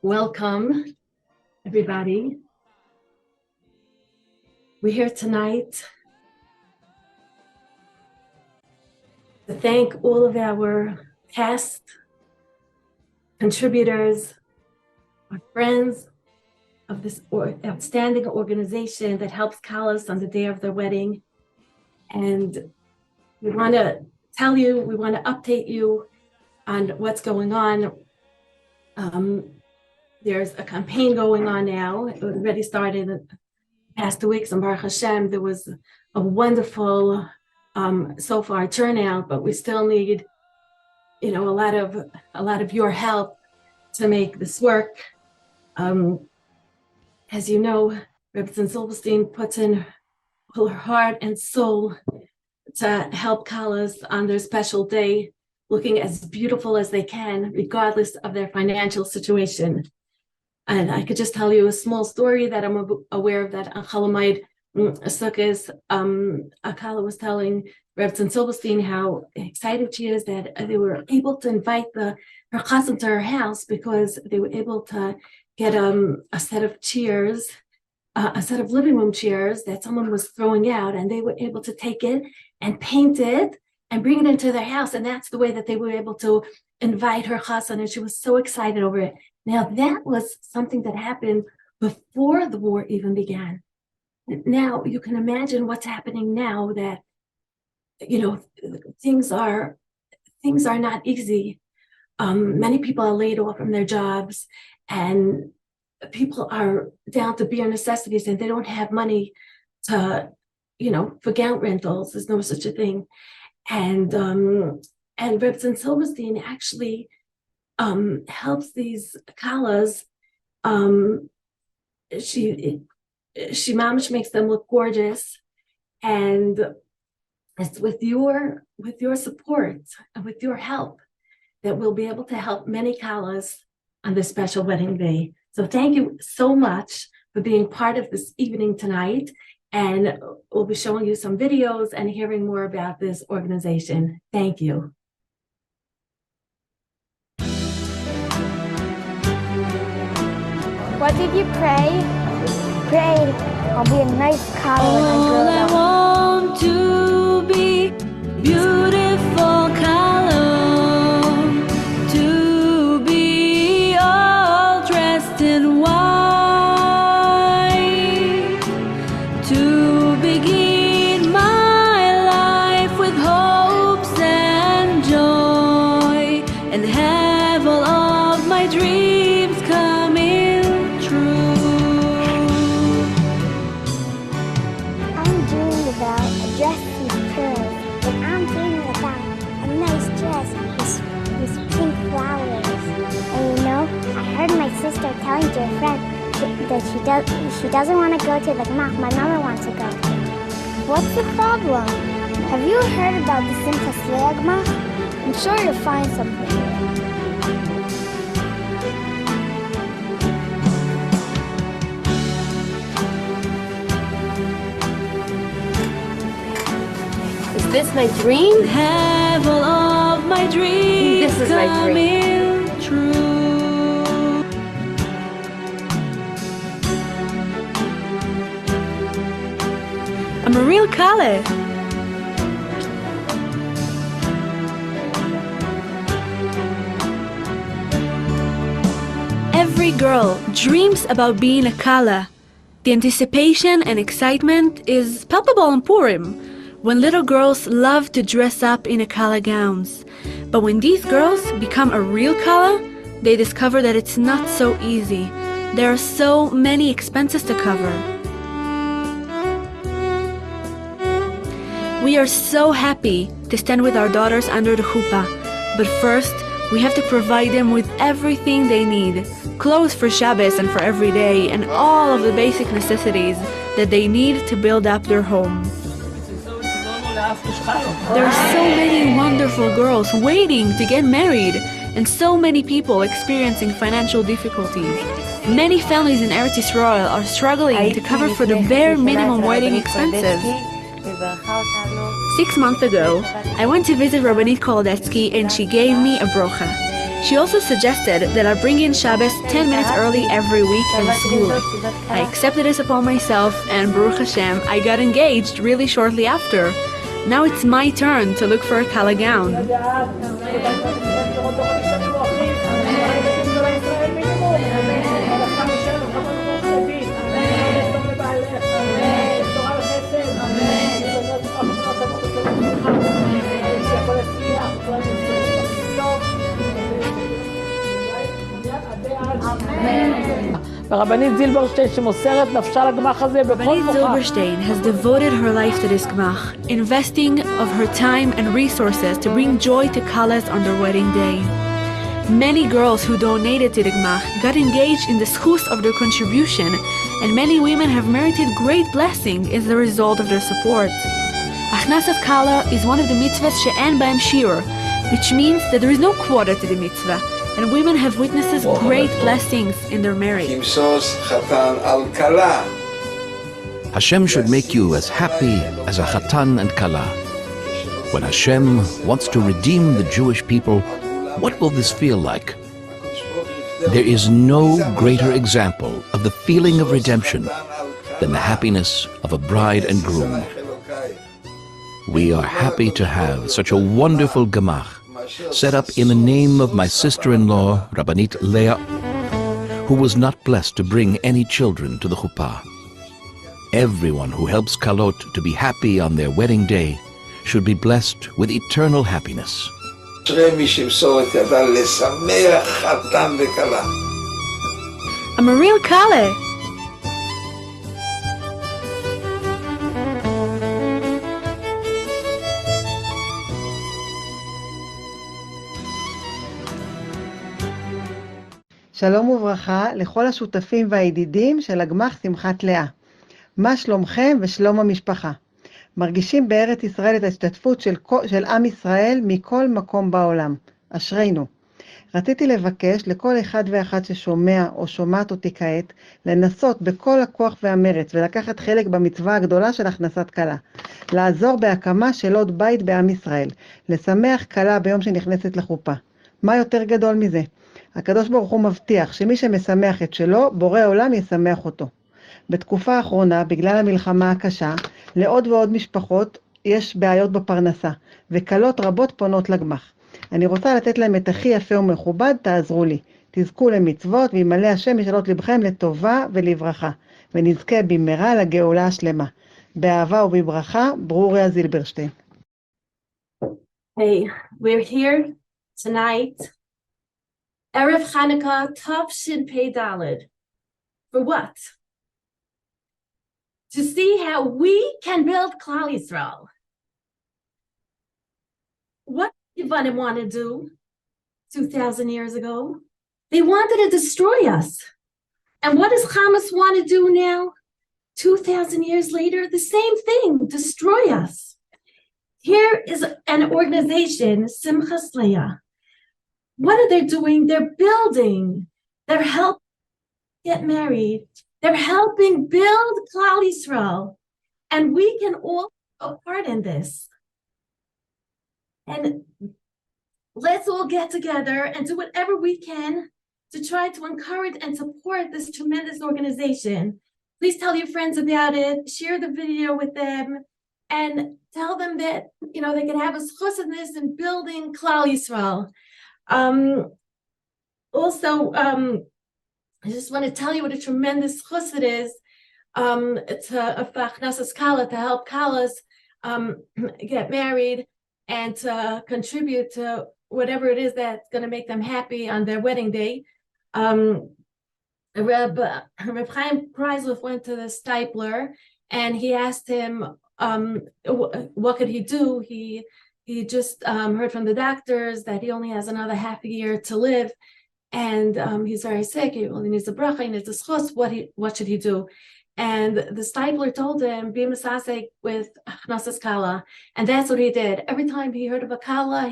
Welcome, everybody. We're here tonight to thank all of our past contributors, our friends of this outstanding organization that helps Kalas on the day of their wedding. And we want to tell you, we want to update you on what's going on. There's a campaign going on now. It already started the past 2 weeks, and Baruch Hashem, there was a wonderful so far turnout, but we still need, a lot of your help to make this work. As you know, Rebbe Silverstein puts in her heart and soul to help Kalas on their special day, looking as beautiful as they can, regardless of their financial situation. And I could just tell you a small story that I'm aware of, that Chalamayid Sukkos, Akala was telling Rebbe Silverstein how excited she is that they were able to invite her chassan to her house because they were able to get a set of chairs, a set of living room chairs that someone was throwing out, and they were able to take it and paint it and bring it into their house. And that's the way that they were able to invite her chassan, and she was so excited over it. Now, that was something that happened before the war even began. Now, you can imagine what's happening now that, things are not easy. Many people are laid off from their jobs, and people are down to bare necessities, and they don't have money to, for gown rentals. There's no such a thing. And Rebbe Silverstein actually helps these kalas. She mamish makes them look gorgeous, and it's with your support and with your help that we'll be able to help many kalas on this special wedding day. So thank you so much for being part of this evening tonight, and we'll be showing you some videos and hearing more about this organization. Thank you. What did you pray? Prayed, I'll be a nice collar when I grow up. All I want to be beautiful color, to be all dressed in white, to begin my life with hopes and joy, and have all of my dreams coming true. I'm dreaming about a dress with pearls, and I'm dreaming about a nice dress with pink flowers. And I heard my sister telling to a friend that she doesn't want to go to the gemach my mother wants to go to. What's the problem? Have you heard about the simchat Leah gemach? I'm sure you'll find something here. Is this my dream? Have all of my dreams This is my dream. coming true. I'm a real Kale. Every girl dreams about being a Kala. The anticipation and excitement is palpable on Purim, when little girls love to dress up in Kala gowns. But when these girls become a real Kala, they discover that it's not so easy. There are so many expenses to cover. We are so happy to stand with our daughters under the chuppah, but first we have to provide them with everything they need. Clothes for Shabbos and for every day, and all of the basic necessities that they need to build up their home. There are so many wonderful girls waiting to get married, and so many people experiencing financial difficulties. Many families in Eretz Yisrael are struggling to cover for the bare minimum wedding expenses. 6 months ago, I went to visit Rabbanit Kolodetsky, and she gave me a brocha. She also suggested that I bring in Shabbos 10 minutes early every week in school. I accepted this upon myself, and Baruch Hashem, I got engaged really shortly after. Now it's my turn to look for a kala gown. הרבנית זילברשטיין שמוסרת נפשה לגמח הזה בכל Rabbanit כוחה. Zilberstein has devoted her life to this gmach, investing of her time and resources to bring joy to Kalas on their wedding day. Many girls who donated to the gmach got engaged in the schus of their contribution, and many women have merited great blessing as a result of their support. Achnasat Kala is one of the mitzvahs she'en b'hem shiur, which means that there is no quota to the mitzvah, and women have witnessed great blessings in their marriage. Hashem should make you as happy as a chatan and kala. When Hashem wants to redeem the Jewish people, what will this feel like? There is no greater example of the feeling of redemption than the happiness of a bride and groom. We are happy to have such a wonderful gemach set up in the name of my sister-in-law, Rabbanit Leah, who was not blessed to bring any children to the chuppah. Everyone who helps kalot to be happy on their wedding day should be blessed with eternal happiness. I'm a real kale. שלום וברכה לכל השותפים והידידים של הגמח שמחת לאה. מה שלומכם ושלום המשפחה? מרגישים בארץ ישראל את ההשתתפות של עם ישראל מכל מקום בעולם. אשרינו. רציתי לבקש לכל אחד ואחת ששומע או שומעת אותי כעת, לנסות בכל הכוח והמרץ ולקחת חלק במצווה הגדולה של הכנסת כלה. לעזור בהקמה של עוד בית בעם ישראל. לשמח כלה ביום שנכנסת לחופה. מה יותר גדול מזה? הקדוש ברוך הוא מבטיח שמי שמשמח את שלו, בורא עולם ישמח אותו. בתקופה האחרונה, בגלל המלחמה הקשה, לעוד ועוד משפחות יש בעיות בפרנסה, וקלות רבות פונות לגמח. אני רוצה לתת להם את הכי יפה ומכובד, תעזרו לי. תזכו למצוות, וימלא השם משאלות לבכם לטובה ולברכה, ונזכה במהרה לגאולה השלמה. באהבה ובברכה, ברוריה זילברשטיין. Hey, we're here tonight. Erev Chanukah, Tov Shin Pei Daled. For what? To see how we can build Klal Yisrael. What did Yevanim want to do 2,000 years ago? They wanted to destroy us. And what does Hamas want to do now? 2,000 years later, the same thing, destroy us. Here is an organization, Simchas Leah. What are they doing? They're building. They're helping get married. They're helping build Klal Yisrael. And we can all take part in this. And let's all get together and do whatever we can to try to encourage and support this tremendous organization. Please tell your friends about it. Share the video with them. And tell them that, they can have a schus in this in building Klal Yisrael. Also, I just want to tell you what a tremendous chus it is to Achnasat Kala, to help Kalas get married and to contribute to whatever it is that's going to make them happy on their wedding day. Reb Chaim Kreisler went to the Stipler and he asked him what could he do. He just heard from the doctors that he only has another half a year to live, and he's very sick. He only needs a bracha, he needs a schus. What should he do? And the Stipler told him, be misasek with Achnasat Kala, and that's what he did. Every time he heard of a kala,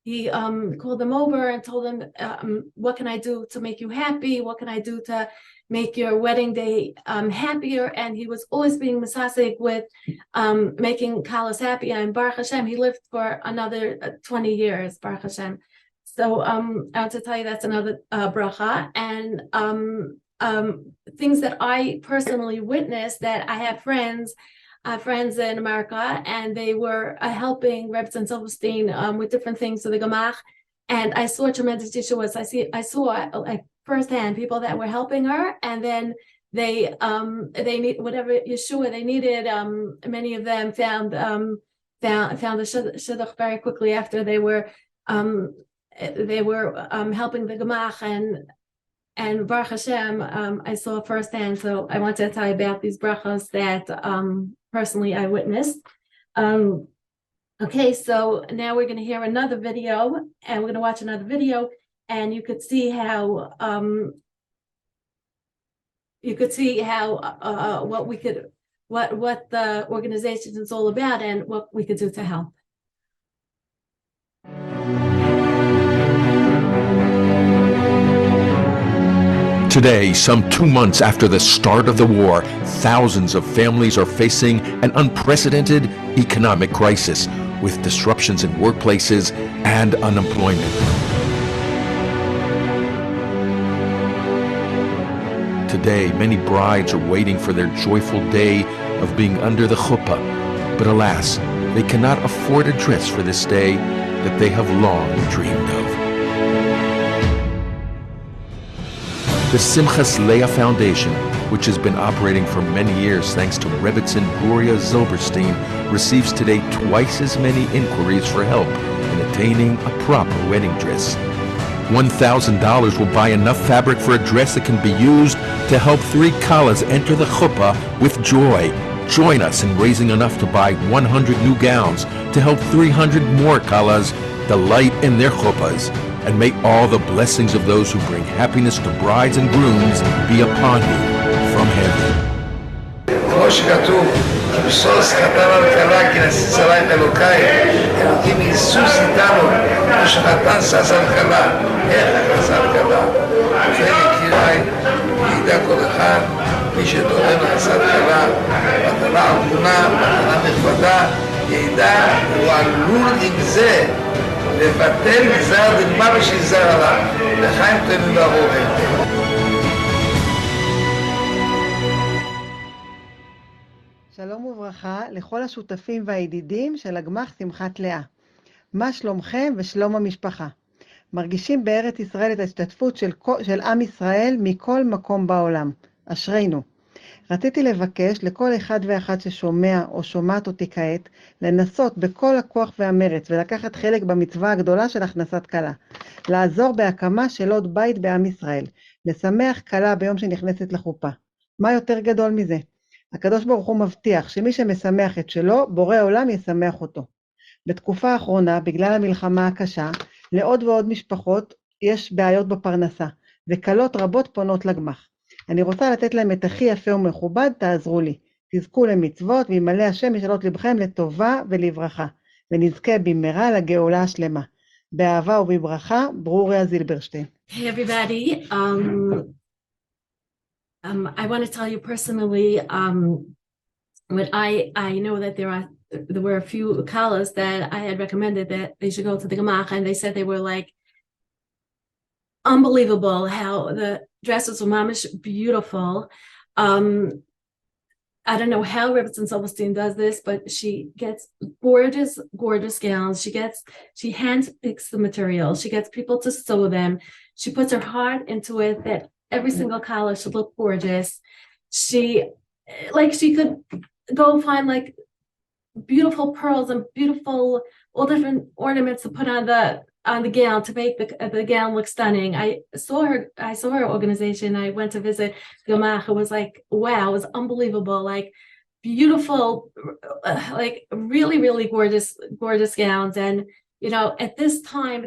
he called them over and told them, what can I do to make you happy? What can I do to make your wedding day happier? And he was always being misasek with making kalas happy. And Baruch Hashem, he lived for another 20 years, Baruch Hashem. I want to tell you that's another bracha. And things that I personally witnessed, that I have friends in America, and they were helping Rebbe Silverstein with different things for the Gemach. And I saw tremendous Yeshuas. I saw like firsthand people that were helping her, and then they need whatever Yeshua they needed. Many of them found the shidduch very quickly after they were helping the Gemach, and Baruch Hashem, I saw firsthand. So I want to tell you about these brachos that personally I witnessed. Okay, so now we're going to hear another video, and we're going to watch another video, and you could see how what the organization is all about and what we could do to help. Today, some 2 months after the start of the war, thousands of families are facing an unprecedented economic crisis with disruptions in workplaces and unemployment. Today, many brides are waiting for their joyful day of being under the chuppah, but alas, they cannot afford a dress for this day that they have long dreamed of. The Simchas Leah Foundation, which has been operating for many years thanks to Rebbetzin Gloria Zilberstein, receives today twice as many inquiries for help in attaining a proper wedding dress. $1,000 will buy enough fabric for a dress that can be used to help 3 kallas enter the chuppah with joy. Join us in raising enough to buy 100 new gowns to help 300 more kallas delight in their chuppahs. And may all the blessings of those who bring happiness to brides and grooms be upon you from heaven. כמו שכתוב, שוש חתן על כלה כי נסיסה את אלוקי, אלוקים ייסוס איתנו, כמו שחתן שש על כלה, איך נכנס על כלה? זה יקיריי, ידע כל אחד, מי שתורם לחסת כלה, מתנה הגונה, מתנה נכבדה, ידע, הוא עלול עם זה לבטל גזר דין מוות שיזר עליו, לחיים טובים וארוכים. שלום וברכה לכל השותפים והידידים של הגמ"ח שמחת לאה. מה שלומכם ושלום המשפחה? מרגישים בארץ ישראל את ההשתתפות של עם ישראל מכל מקום בעולם. אשרינו. רציתי לבקש לכל אחד ואחת ששומע או שומעת אותי כעת, לנסות בכל הכוח והמרץ ולקחת חלק במצווה הגדולה של הכנסת כלה. לעזור בהקמה של עוד בית בעם ישראל. לשמח כלה ביום שנכנסת לחופה. מה יותר גדול מזה? הקדוש ברוך הוא מבטיח שמי שמשמח את שלו, בורא עולם ישמח אותו. בתקופה האחרונה, בגלל המלחמה הקשה, לעוד ועוד משפחות יש בעיות בפרנסה, וכלות רבות פונות לגמ"ח. אני רוצה לתת להם את הכי יפה ומכובד, תעזרו לי. תזכו למצוות, וימלא השם משאלות לבכם לטובה ולברכה, ונזכה במהרה לגאולה השלמה. באהבה ובברכה, ברוריה זילברשטיין. Hey everybody, I want to tell you personally, what I know that there were a few kallas that I had recommended that they should go to the Gemach, and they said they were like unbelievable how the dresses were mamish beautiful. I don't know how Rebbetzin Silverstein does this, but she gets gorgeous gowns. She hand picks the material. She gets people to sew them. She puts her heart into it that every single collar should look gorgeous. She could go find like beautiful pearls and beautiful all different ornaments to put on the gown to make the gown look stunning. I saw her organization. I went to visit Gemach. It was like, wow, it was unbelievable. Like beautiful, like really, really gorgeous gowns. And, at this time,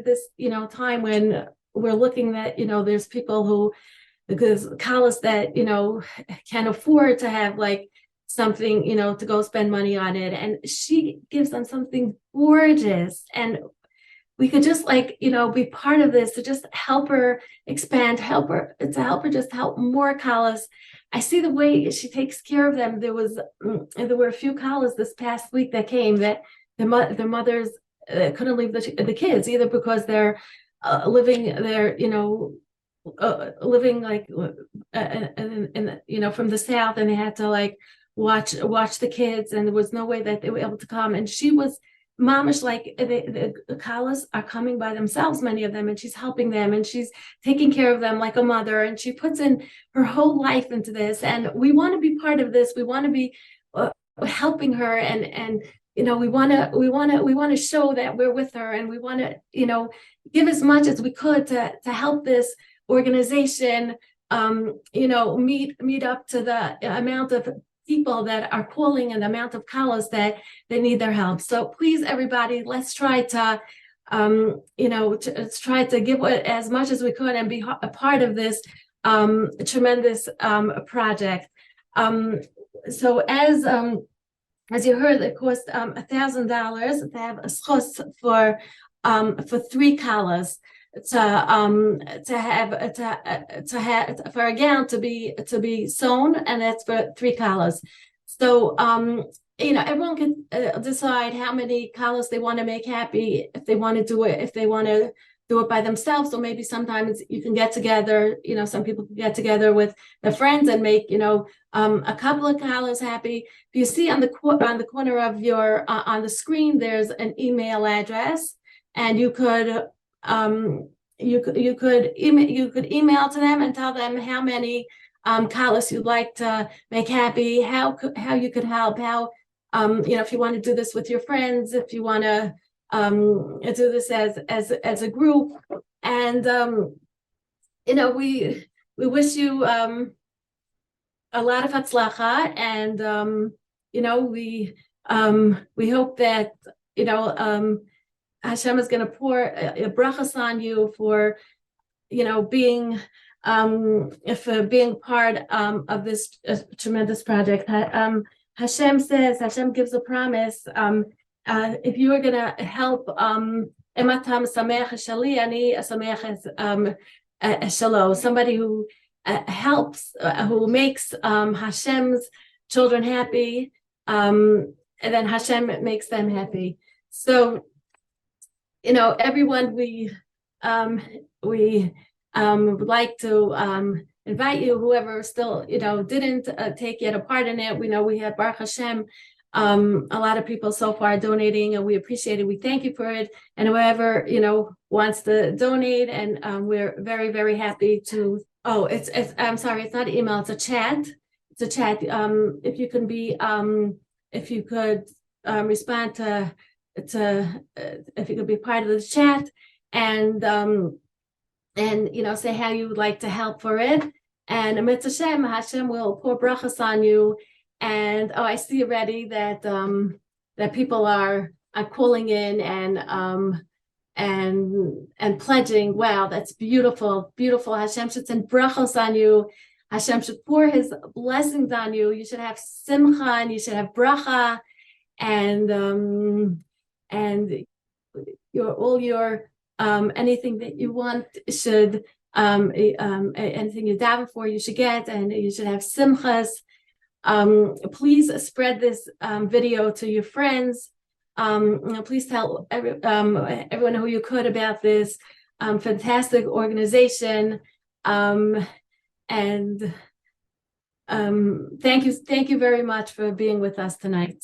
time when we're looking at, there's people who, because colleges that, can afford to have like something, to go spend money on it. And she gives them something gorgeous. And we could just be part of this to just help her expand, help her just help more colleges. I see the way she takes care of them. There were a few colleges this past week that came that their mothers couldn't leave the kids, either because they're living there, living like from the south, and they had to like watch the kids, and there was no way that they were able to come. And she was mamish, like the Kalas are coming by themselves, many of them, and she's helping them, and she's taking care of them like a mother, and she puts in her whole life into this. And we want to be part of this. We want to be helping her, and we want to show that we're with her, and we want to give as much as we could to help this organization meet up to the amount of people that are calling and the amount of callers that they need their help. So please, everybody, let's try to try to give as much as we could and be a part of this tremendous project. So as you heard, it cost $1,000 to have a schus for 3 callers, to have for a gown to be sewn, and that's for 3 callers. So everyone can decide how many callers they want to make happy, if they want to do it, by themselves. So maybe sometimes you can get together, some people can get together with their friends and make a couple of callers happy. If you see on the corner of your on the screen, there's an email address, and you could email to them and tell them how many callers you'd like to make happy, how you could help, how if you want to do this with your friends, if you want to do this as a group. And we wish you a lot of hatzlacha, and we hope that Hashem is going to pour a brachas on you for being part of this tremendous project. Hashem gives a promise. If you are going to help, somebody who helps, who makes Hashem's children happy, and then Hashem makes them happy. So, everyone, we would like to invite you, whoever still, didn't take yet a part in it. We know we had, Baruch Hashem, a lot of people so far donating, and we appreciate it. We thank you for it. And whoever, wants to donate, and we're very, very happy to, I'm sorry, it's not email, it's a chat. It's a chat. If you can be, if you could respond to if you could be part of the chat, and say how you would like to help for it. And Hashem will pour brachas on you. And I see already that that people are calling in and pledging. Wow, that's beautiful, beautiful. Hashem should send brachos on you. Hashem should pour His blessings on you. You should have simcha, and you should have bracha, and your anything that you want should anything you daven for, you should get, and you should have simchas. Please spread this video to your friends. Please tell everyone who you could about this fantastic organization. And thank you very much for being with us tonight.